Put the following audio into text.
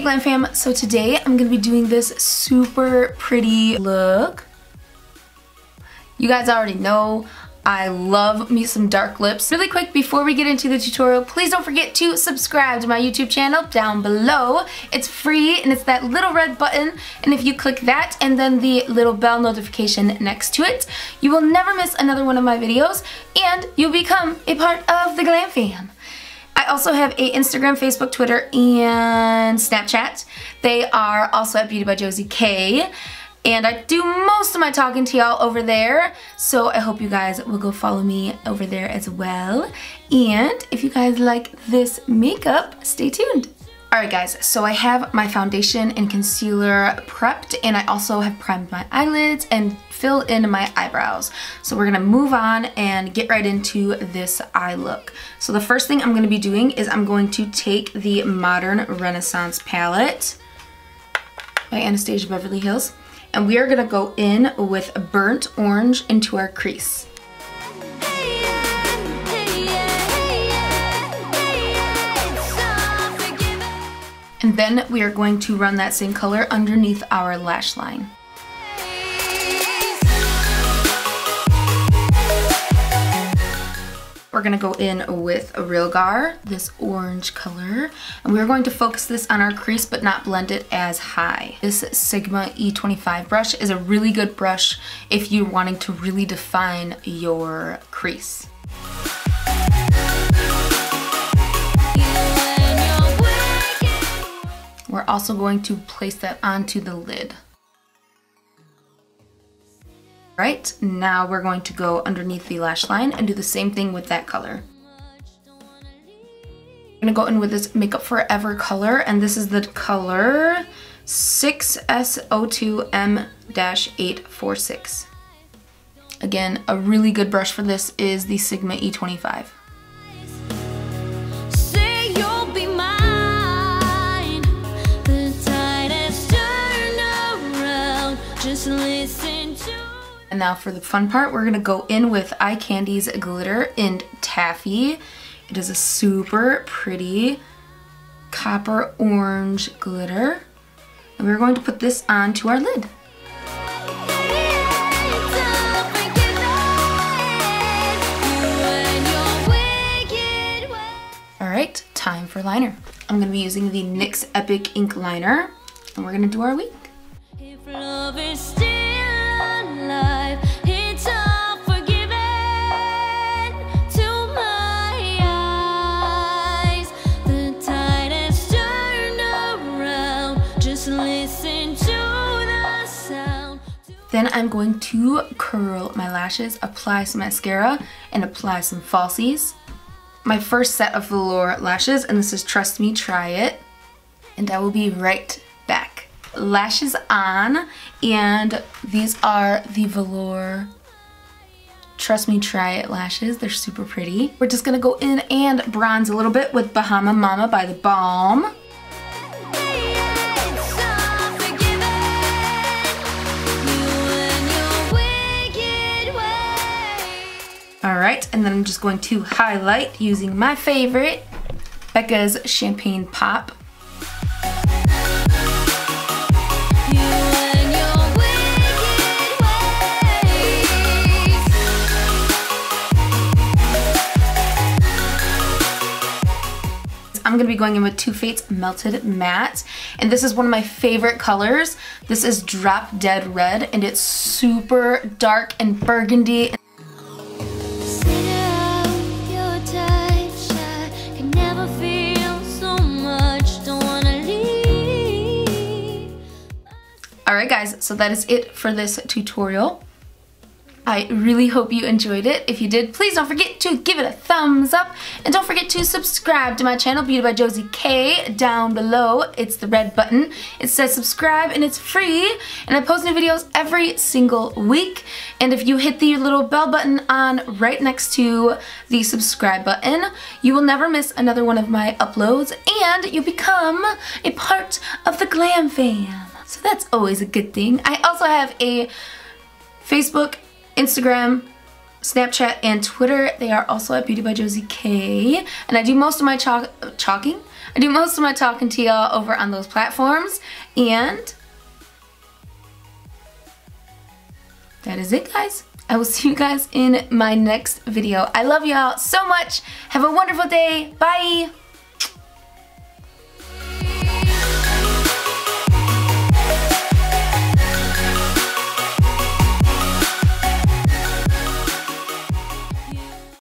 Hey Glam Fam, so today I'm going to be doing this super pretty look. You guys already know I love me some dark lips. Really quick before we get into the tutorial, please don't forget to subscribe to my YouTube channel down below. It's free and it's that little red button, and if you click that and then the little bell notification next to it, you will never miss another one of my videos and you'll become a part of the Glam Fam. I also have a Instagram, Facebook, Twitter, and Snapchat. They are also at BeautyByJosiek. And I do most of my talking to y'all over there, so I hope you guys will go follow me over there as well. And if you guys like this makeup, stay tuned. Alright guys, so I have my foundation and concealer prepped, and I also have primed my eyelids and filled in my eyebrows. So we're going to move on and get right into this eye look. So the first thing I'm going to be doing is I'm going to take the Modern Renaissance palette by Anastasia Beverly Hills, and we are going to go in with burnt orange into our crease. And then we are going to run that same color underneath our lash line. We're going to go in with a Real Gar, this orange color, and we're going to focus this on our crease but not blend it as high. This Sigma E25 brush is a really good brush if you're wanting to really define your crease. We're also going to place that onto the lid. Right, now we're going to go underneath the lash line and do the same thing with that color. I'm going to go in with this Makeup Forever color, and this is the color 6S02M-846. Again, a really good brush for this is the Sigma E25. And now for the fun part, we're going to go in with Eye Candy's Glitter in Taffy. It is a super pretty copper orange glitter. And we're going to put this onto our lid. Alright, time for liner. I'm going to be using the NYX Epic Ink Liner, and we're going to do our wing. Then I'm going to curl my lashes, apply some mascara, and apply some falsies. My first set of velour lashes, and this is Trust Me, Try It. And I will be right back. Lashes on, and these are the velour Trust Me, Try It lashes. They're super pretty. We're just gonna go in and bronze a little bit with Bahama Mama by The Balm. Alright, and then I'm just going to highlight using my favorite, Becca's Champagne Pop. I'm going to be going in with Too Faced's Melted Matte, and this is one of my favorite colors. This is Drop Dead Red, and it's super dark and burgundy. Alright guys, so that is it for this tutorial. I really hope you enjoyed it. If you did, please don't forget to give it a thumbs up, and don't forget to subscribe to my channel, BeautyByJosiek, down below. It's the red button. It says subscribe and it's free, and I post new videos every single week. And if you hit the little bell button on right next to the subscribe button, you will never miss another one of my uploads, and you become a part of the Glam Fam. So that's always a good thing. I also have a Facebook, Instagram, Snapchat, and Twitter. They are also at BeautyByJosiek, and I do most of my chalking I do most of my talking to y'all over on those platforms. And that is it, guys. I will see you guys in my next video. I love y'all so much. Have a wonderful day. Bye.